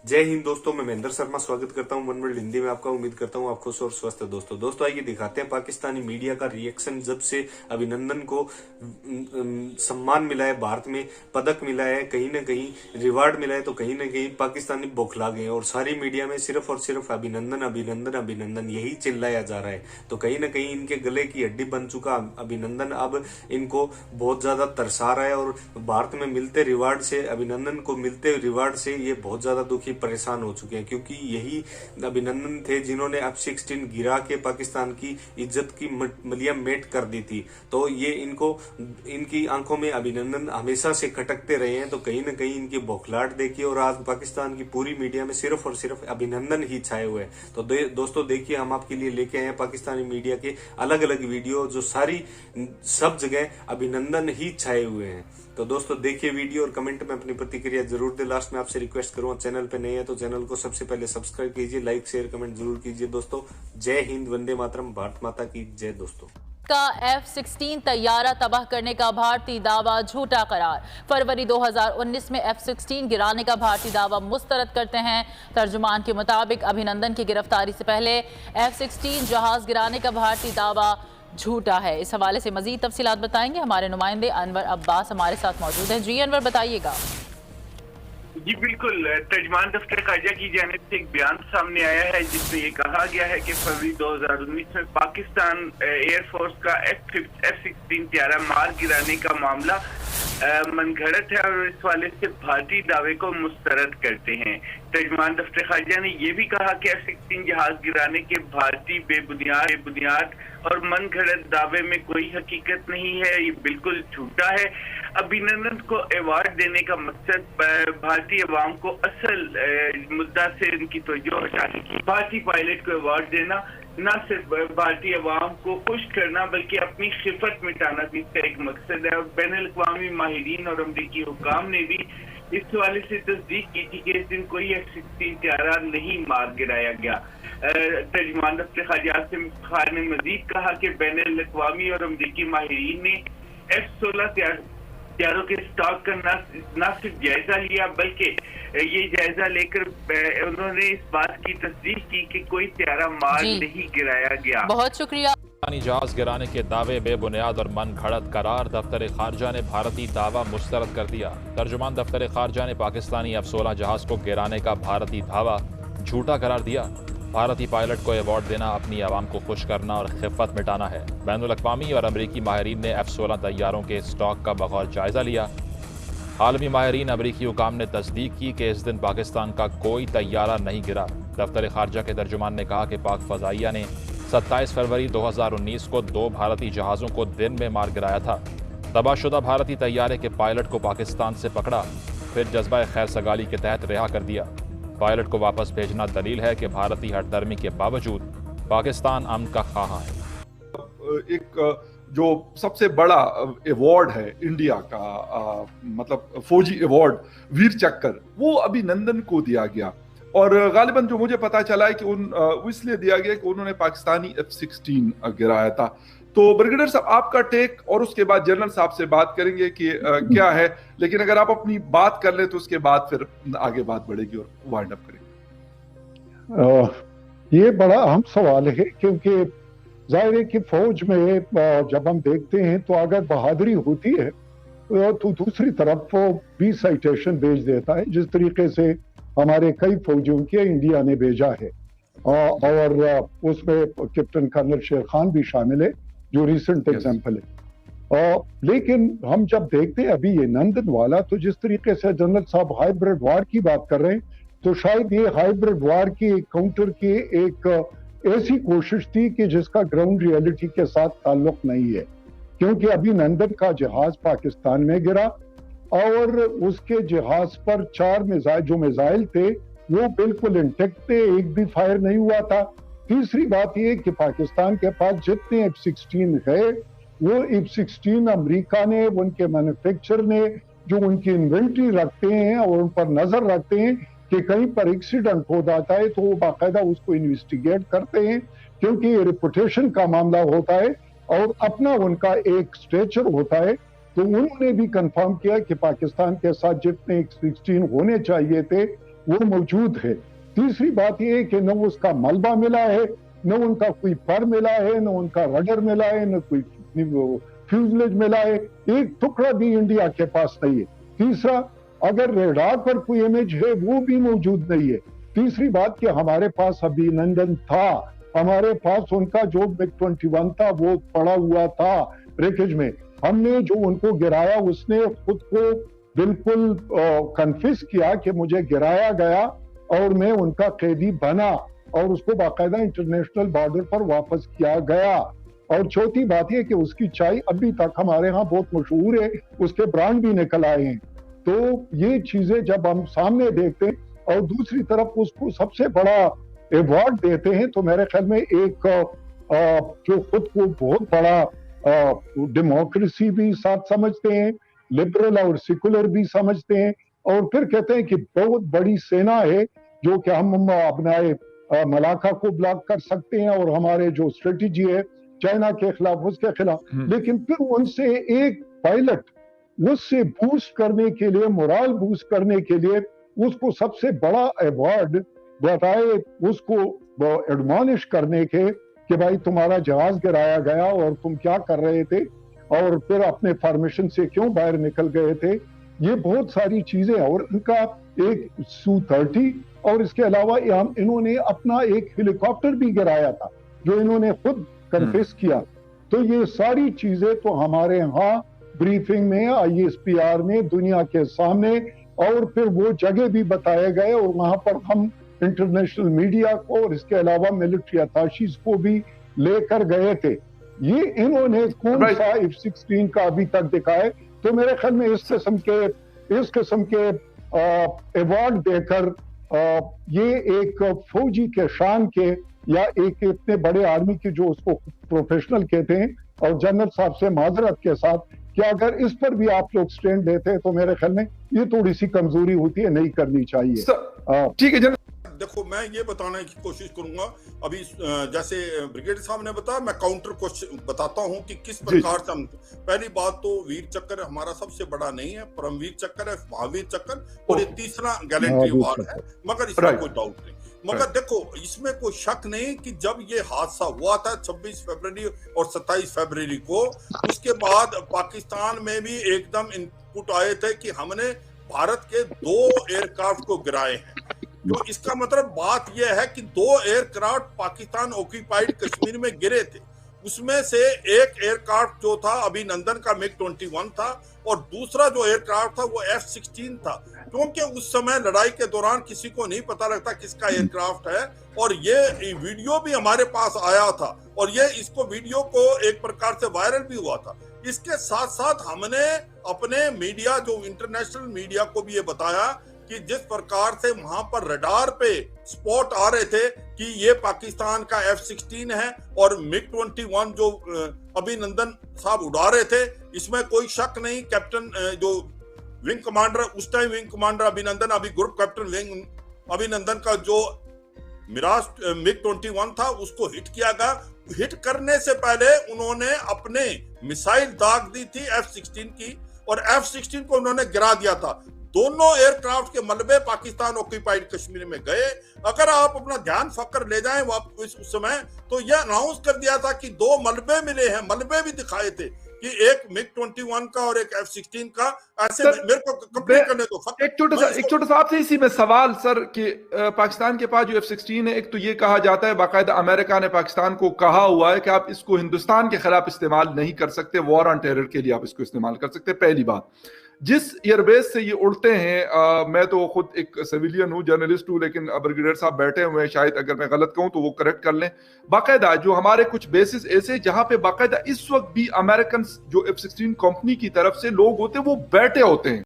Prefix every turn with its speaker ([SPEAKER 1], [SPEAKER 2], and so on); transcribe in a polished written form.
[SPEAKER 1] जय हिंद दोस्तों, मैं महेंद्र शर्मा स्वागत करता हूं वन वर्ल्ड हिंदी में आपका। उम्मीद करता हूं आप खुश और स्वस्थ है। दोस्तों आइए दिखाते हैं पाकिस्तानी मीडिया का रिएक्शन। जब से अभिनंदन को सम्मान मिला है, भारत में पदक मिला है, कहीं ना कहीं रिवार्ड मिला है, तो कहीं ना कहीं पाकिस्तानी बौखला गए और सारी मीडिया में सिर्फ और सिर्फ अभिनंदन अभिनंदन अभिनंदन यही चिल्लाया जा रहा है। तो कहीं ना कहीं इनके गले की हड्डी बन चुका अभिनंदन अब इनको बहुत ज्यादा तरसा रहा है और भारत में मिलते रिवार्ड से, अभिनंदन को मिलते रिवार्ड से ये बहुत ज्यादा दुखी परेशान हो चुके हैं, क्योंकि यही अभिनंदन थे जिन्होंने F-16 गिरा के पाकिस्तान की इज्जत की मलिया मेट कर दी थी। तो ये इनको, इनकी आंखों में अभिनंदन हमेशा से खटकते रहे हैं। तो कहीं ना कहीं इनकी बौखलाहट देखिए और आज पाकिस्तान की पूरी मीडिया में सिर्फ और सिर्फ अभिनंदन ही छाए हुए हैं। तो दोस्तों देखिए, हम आपके लिए लेके आए हैं पाकिस्तानी मीडिया के अलग अलग वीडियो, जो सारी सब जगह अभिनंदन ही छाए हुए हैं। तो दोस्तों देखिए वीडियो और कमेंट में अपनी प्रतिक्रिया जरूर दे। लास्ट में आपसे रिक्वेस्ट करूंगा, चैनल पे नए हैं तो चैनल को सबसे पहले सब्सक्राइब कीजिए, लाइक शेयर कमेंट जरूर कीजिए। दोस्तों जय हिंद, वंदे मातरम, भारत माता की जय। दोस्तों
[SPEAKER 2] का F-16 तैयारा तबाह करने का भारतीय दावा झूठा करार। फरवरी 2019 में F-16 गिराने का भारतीय दावा मुस्तरद करते हैं। तर्जुमान के मुताबिक अभिनंदन की गिरफ्तारी से पहले F-16 जहाज गिराने का भारतीय दावा झूठा है। इस हवाले से मजीद तफसीलात बताएंगे हमारे नुमाइंदे अनवर अब्बास हमारे साथ मौजूद हैं। जी अनवर, बताइएगा।
[SPEAKER 3] जी बिल्कुल, तर्जुमान दफ्तर खारजा की जानिब से एक बयान सामने आया है जिसमें ये कहा गया है कि फरवरी 2019 में पाकिस्तान एयरफोर्स का F-16 तैयारा मार गिराने का मामला मनगढ़ंत है और इस वाले से भारतीय दावे को मुस्तरद करते हैं। तर्जुमान दफ्तर खारजा ने यह भी कहा कि F-16 जहाज गिराने के भारतीय बेबुनियाद और मनगढ़ंत दावे में कोई हकीकत नहीं है, ये बिल्कुल झूठा है। अभिनंदन को अवार्ड देने का मकसद भारतीय अवाम को असल मुद्दा से उनकी तवज्जो हटाने की। भारतीय पायलट को अवार्ड देना न सिर्फ भारतीय अवाम को खुश करना बल्कि अपनी खिफत मिटाना भी इसका एक मकसद है। और बैनुल-अक़वामी माहिरीन और अमरीकी हुकाम ने भी इस हवाले से तस्दीक की थी कि इस दिन कोई F-16 तैयारा नहीं मार गिराया गया। तर्जुमान दफ्तर खारजा आसिम खान ने मजीद कहा कि बैनुल-अक़वामी और अमरीकी माहिरीन ने F-16 तैयारों के स्टॉक का न सिर्फ जायजा लिया बल्कि ये जायजा लेकर उन्होंने इस बात की तस्दीक की कि कोई तैयारा मार नहीं गिराया गया।
[SPEAKER 2] बहुत शुक्रिया।
[SPEAKER 4] पाकिस्तानी जहाज गिराने के दावे बेबुनियाद और मनगढ़ंत करार। दफ्तर खारजा ने भारतीय दावा मुस्तरद कर दिया। तर्जुमान दफ्तर खारजा ने पाकिस्तानी F-16 जहाज को गिराने का भारतीय दावा झूठा करार दिया। भारतीय पायलट को अवार्ड देना अपनी आवाम को खुश करना और खिफत मिटाना है। बैनुल-अक़वामी और अमरीकी माहिरीन ने F-16 तैयारों के स्टॉक का बगौर जायजा लिया। आलमी माहिरीन अमरीकी हुकाम ने तस्दीक की कि इस दिन पाकिस्तान का कोई तैयारा नहीं गिरा। दफ्तर खारजा के तर्जुमान ने कहा कि पाक फ़ज़ाइया ने 27 फरवरी 2019 को 2 भारतीय जहाज़ों को दिन में मार गिराया था। तबाहशुदा भारतीय तैयारे के पायलट को पाकिस्तान से पकड़ा, फिर जज्बा खैर सगाली के तहत रिहा कर दिया। पायलट को वापस भेजना दलील है कि भारतीय हठधर्मी के बावजूद पाकिस्तान अमन का ख्वाह है।
[SPEAKER 5] एक जो सबसे बड़ा अवार्ड है इंडिया का, मतलब फौजी अवार्ड वीर चक्र, वो अभिनंदन को दिया गया। और गालिबन जो मुझे पता चला है कि वो इसलिए दिया गया कि उन्होंने पाकिस्तानी F-16 गिराया था। तो ब्रिगेडियर साहब, आपका टेक, और उसके बाद जनरल साहब से बात करेंगे कि क्या है। लेकिन अगर आप अपनी बात कर ले तो उसके बाद फिर आगे बात बढ़ेगी और वाइंड अप करेंगे।
[SPEAKER 6] ये बड़ा अहम सवाल है, क्योंकि जाहिर है कि फौज में जब हम देखते हैं तो अगर बहादुरी होती है तो दूसरी तरफ वो भी साइटेशन भेज देता है, जिस तरीके से हमारे कई फौजियों के इंडिया ने भेजा है। और उसमें कैप्टन कर्नल शेर खान भी शामिल है, जो रिसेंट एग्जाम्पल है। लेकिन हम जब देखते हैं अभी ये नंदन वाला, तो जिस तरीके से जनरल साहब हाइब्रिड वार की बात कर रहे हैं, तो शायद ये हाइब्रिड वार की काउंटर की एक ऐसी कोशिश थी कि जिसका ग्राउंड रियलिटी के साथ ताल्लुक नहीं है। क्योंकि अभी नंदन का जहाज पाकिस्तान में गिरा और उसके जहाज पर 4 मिसाइल थे वो बिल्कुल इंटेक्ट थे, एक भी फायर नहीं हुआ था। तीसरी बात ये कि पाकिस्तान के पास जितने F-16 है, वो F-16 अमेरिका ने, उनके मैन्युफैक्चरर ने, जो उनकी इन्वेंट्री रखते हैं और उन पर नजर रखते हैं कि कहीं पर एक्सीडेंट हो जाता है तो वो बाकायदा उसको इन्वेस्टिगेट करते हैं, क्योंकि रेपुटेशन का मामला होता है और अपना उनका एक स्ट्रेचर होता है। तो उन्होंने भी कंफर्म किया कि पाकिस्तान के साथ जितने F-16 होने चाहिए थे वो मौजूद है। तीसरी बात यह है कि न उसका मलबा मिला है, न उनका कोई पर मिला है, न उनका रडर मिला है, न कोई फ्यूजलेज मिला है, एक टुकड़ा भी इंडिया के पास नहीं है। तीसरा, अगर रेडार पर कोई इमेज है वो भी मौजूद नहीं है। तीसरी बात कि हमारे पास अभिनंदन था, हमारे पास उनका जो MiG-21 था वो पड़ा हुआ था रेकेज में। हमने जो उनको गिराया उसने खुद को बिल्कुल कन्फेस किया कि मुझे गिराया गया और मैं उनका कैदी बना, और उसको बाकायदा इंटरनेशनल बॉर्डर पर वापस किया गया। और चौथी बात यह कि उसकी चाय अभी तक हमारे यहाँ बहुत मशहूर है, उसके ब्रांड भी निकल आए हैं। तो ये चीजें जब हम सामने देखते हैं और दूसरी तरफ उसको सबसे बड़ा अवार्ड देते हैं, तो मेरे ख्याल में एक जो खुद को बहुत बड़ा डेमोक्रेसी भी साथ समझते हैं, लिबरल और सेकुलर भी समझते हैं, और फिर कहते हैं कि बहुत बड़ी सेना है जो कि हम अपने मलाका को ब्लॉक कर सकते हैं और हमारे जो स्ट्रेटेजी है चाइना के खिलाफ उसके खिलाफ। लेकिन फिर उनसे एक पायलट उससे बूस्ट करने के लिए, मोरल बूस्ट करने के लिए उसको सबसे बड़ा अवार्ड बताए, उसको एडमॉनिश करने के कि भाई तुम्हारा जहाज गिराया गया और तुम क्या कर रहे थे और फिर अपने फॉर्मेशन से क्यों बाहर निकल गए थे। ये बहुत सारी चीजें, और इनका एक Su-30 और इसके अलावा इन्होंने अपना एक हेलीकॉप्टर भी गिराया था जो इन्होंने खुद कन्फेस किया। तो ये सारी चीजें तो हमारे यहाँ ब्रीफिंग में, ISPR में, दुनिया के सामने, और फिर वो जगह भी बताए गए और वहां पर हम इंटरनेशनल मीडिया को और इसके अलावा मिलिट्री अथॉरिटीज को भी लेकर गए थे। ये इन्होंने कौन सा F-16 का अभी तक दिखाए? तो मेरे ख्याल में इस किस्म के अवार्ड देकर ये एक फौजी के शान के या एक इतने बड़े आर्मी की जो उसको प्रोफेशनल कहते हैं, और जनरल साहब से माजरत के साथ कि अगर इस पर भी आप लोग स्टैंड लेते हैं तो मेरे ख्याल में ये थोड़ी सी कमजोरी होती है, नहीं करनी चाहिए।
[SPEAKER 5] ठीक है जनरल।
[SPEAKER 7] देखो, मैं ये बताने की कोशिश करूंगा, अभी जैसे ब्रिगेडियर साहब ने बताया, मैं काउंटर क्वेश्चन बताता हूं कि किस प्रकार से हम। पहली बात तो वीर चक्र हमारा सबसे बड़ा नहीं है, परमवीर चक्र है, महावीर चक्र, और ये तीसरा गैलेंट्री अवार्ड है, मगर इसमें कोई डाउट नहीं। मगर देखो, इसमें कोई शक नहीं कि जब ये हादसा हुआ था 26 फरवरी और 27 फरवरी को, उसके बाद पाकिस्तान में भी एकदम इनपुट आए थे कि हमने भारत के 2 एयरक्राफ्ट को गिराए हैं। तो इसका मतलब बात यह है कि 2 एयरक्राफ्ट पाकिस्तान ऑक्यूपाइड कश्मीर में गिरे थे। उसमें से एक एयरक्राफ्ट जो था अभिनंदन का MiG-21 था, और दूसरा जो एयरक्राफ्ट था वो F-16 था, क्योंकि उस समय लड़ाई के दौरान किसी को नहीं पता लगता किसका एयरक्राफ्ट है। और ये वीडियो भी हमारे पास आया था, और ये इसको वीडियो को एक प्रकार से वायरल भी हुआ था। इसके साथ साथ हमने अपने मीडिया, जो इंटरनेशनल मीडिया को भी ये बताया कि जिस प्रकार से वहां पर रडार पे स्पॉट आ रहे थे कि ये पाकिस्तान का F-16 है और MiG-21 जो अभिनंदन साहब उड़ा रहे थे, इसमें कोई शक नहीं। कैप्टन जो विंग कमांडर, उस टाइम विंग कमांडर अभिनंदन, अभी ग्रुप कैप्टन विंग अभिनंदन का जो मिराज MiG-21 था उसको हिट किया गया। हिट करने से पहले उन्होंने अपने मिसाइल दाग दी थी F-16 की, और F-16 को उन्होंने गिरा दिया था। दोनों एयरक्राफ्ट के मलबे पाकिस्तान ऑक्यूपाइड कश्मीर में गए। अगर आप अपना ध्यान फकर ले जाएं वापस उस समय, तो यह अनाउंस कर दिया था कि 2 मलबे मिले हैं, मलबे भी दिखाए थे कि एक MiG-21 का और एक F-16 का। ऐसे मेरे को कंप्लीट करने दो।
[SPEAKER 5] एक छोटा सा आपसे इसी में सवाल सर कि पाकिस्तान के पास जो F-16 है, एक तो ये कहा जाता है, बाकायदा अमेरिका ने पाकिस्तान को कहा हुआ है कि आप इसको हिंदुस्तान के खिलाफ इस्तेमाल नहीं कर सकते, वॉर ऑन टेरर के लिए आप इसको इस्तेमाल कर सकते। पहली बात, जिस एयरबेस से ये उड़ते हैं, मैं तो खुद एक सिविलियन हूँ, जर्नलिस्ट हूँ, लेकिन ब्रिगेडियर साहब बैठे हुए हैं, शायद अगर मैं गलत कहूँ तो वो करेक्ट कर लें। बाकायदा जो हमारे कुछ बेसिस ऐसे जहां पे बाकायदा इस वक्त भी अमेरिकन जो F-16 कंपनी की तरफ से लोग होते हैं वो बैठे होते हैं,